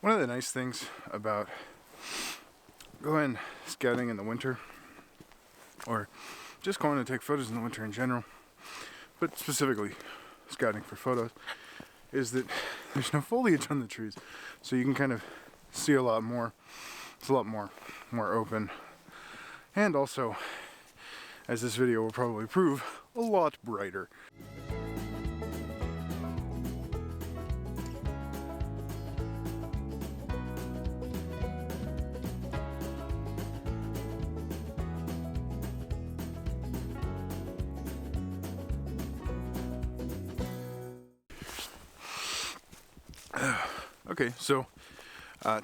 One of the nice things about going scouting in the winter, or just going to take photos in the winter in general, but specifically scouting for photos, is that there's no foliage on the trees, so you can kind of see a lot more. It's a lot more open, and also, as this video will probably prove, a lot brighter. Okay, so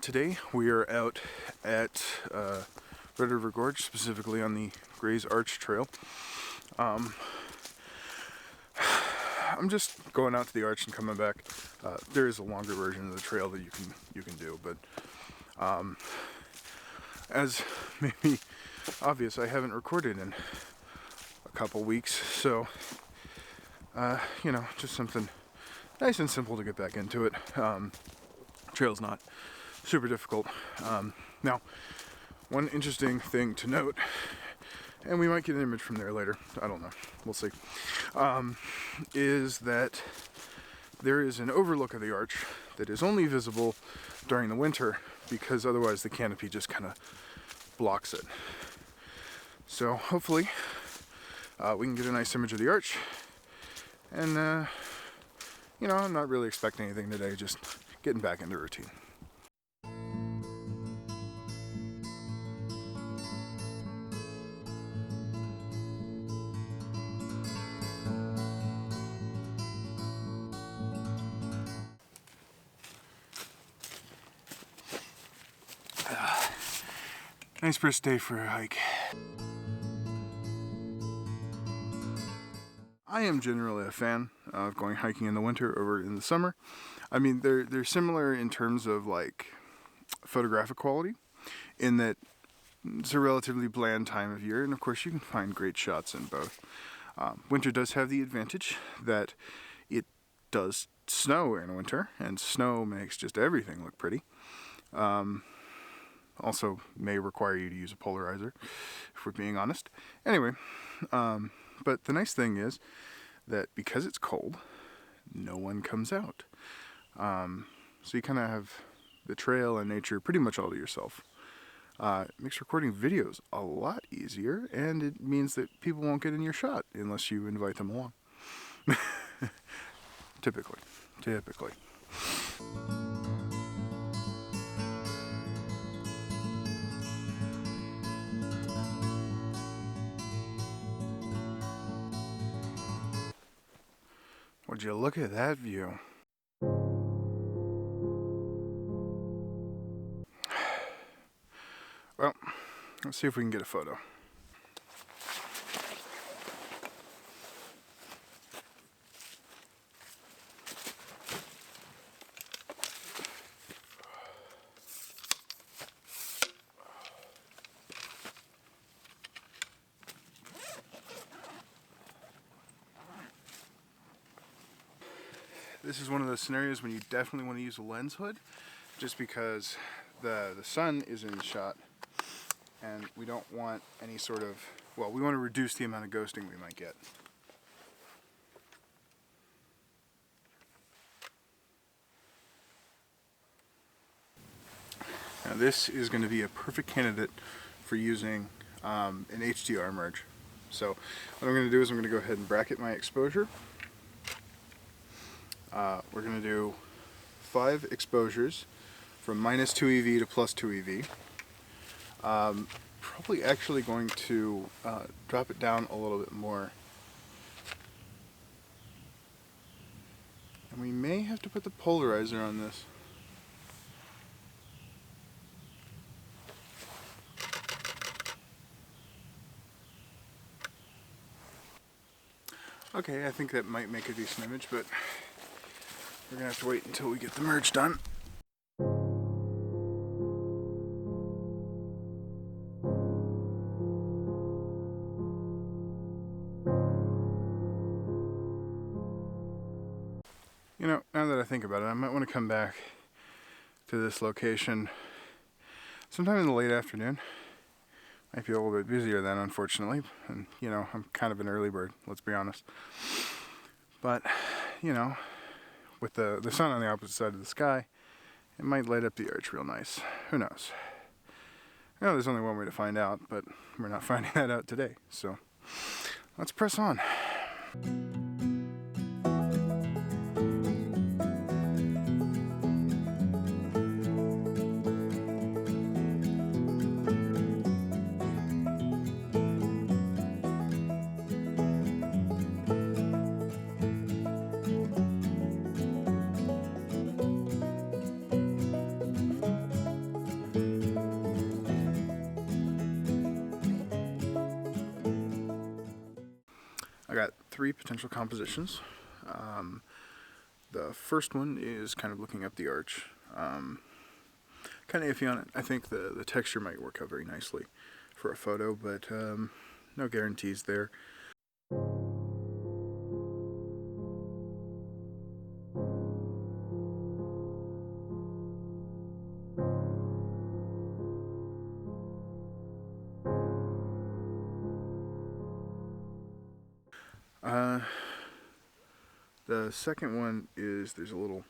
today we are out at Red River Gorge, specifically on the Gray's Arch Trail. I'm just going out to the arch and coming back. There is a longer version of the trail that you can do, but as may be obvious, I haven't recorded in a couple weeks, so you know, just something nice and simple to get back into it. Trail's not super difficult. Now, one interesting thing to note, and we might get an image from there later, I don't know, we'll see, is that there is an overlook of the arch that is only visible during the winter because otherwise the canopy just kind of blocks it. So hopefully we can get a nice image of the arch, and you know, I'm not really expecting anything today, just getting back into routine. Nice first day for a hike. I am generally a fan of going hiking in the winter over in the summer. I mean, they're similar in terms of like photographic quality, in that it's a relatively bland time of year, and of course you can find great shots in both. Winter does have the advantage that it does snow in winter, and snow makes just everything look pretty. Also may require you to use a polarizer, if we're being honest. Anyway, but the nice thing is that because it's cold, no one comes out. So you kind of have the trail and nature pretty much all to yourself. It makes recording videos a lot easier, and it means that people won't get in your shot unless you invite them along. Typically. Would you look at that view? Well, let's see if we can get a photo. This is one of those scenarios when you definitely want to use a lens hood, just because the sun is in the shot, and we don't want any sort of, well, we want to reduce the amount of ghosting we might get. Now this is going to be a perfect candidate for using an HDR merge. So what I'm going to do is I'm going to go ahead and bracket my exposure. We're going to do 5 exposures from -2 EV to +2 EV. Probably actually going to drop it down a little bit more. And we may have to put the polarizer on this. Okay, I think that might make a decent image, but we're gonna have to wait until we get the merge done. You know, now that I think about it, I might want to come back to this location sometime in the late afternoon. Might be a little bit busier then, unfortunately, and you know, I'm kind of an early bird, let's be honest. But you know, with the sun on the opposite side of the sky, it might light up the arch real nice. Who knows? I know there's only one way to find out, but we're not finding that out today. So let's press on. I got 3 potential compositions. The first one is kind of looking up the arch. Kind of iffy on it. I think the texture might work out very nicely for a photo, but no guarantees there. The second one is, there's a little,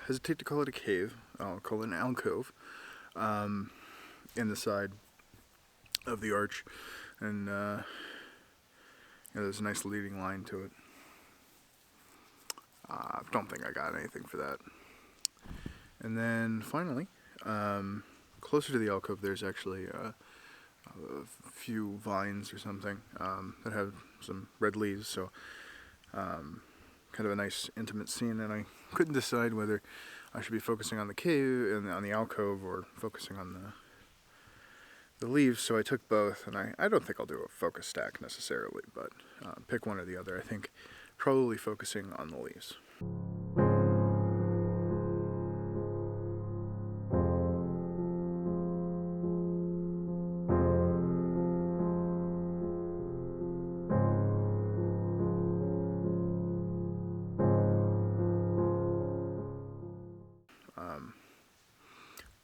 hesitate to call it a cave, I'll call it an alcove, in the side of the arch, and yeah, there's a nice leading line to it. Don't think I got anything for that. And then finally, closer to the alcove, there's actually a few vines or something that have some red leaves, so kind of a nice intimate scene, and I couldn't decide whether I should be focusing on the cave and on the alcove or focusing on the leaves, so I took both, and I don't think I'll do a focus stack necessarily, but pick one or the other. I think probably focusing on the leaves.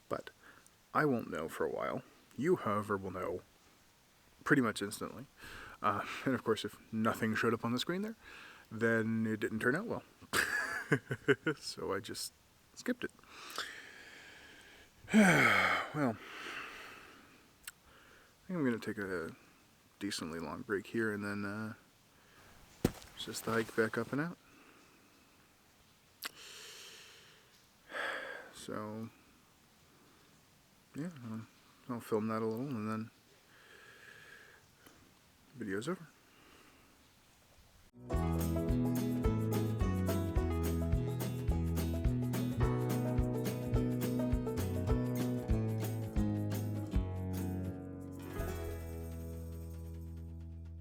But I won't know for a while. You, however, will know pretty much instantly. And of course, if nothing showed up on the screen there, then it didn't turn out well. So I just skipped it. Well, I think I'm going to take a decently long break here, and then just the hike back up and out. So yeah, I'll film that a little, and then video's over.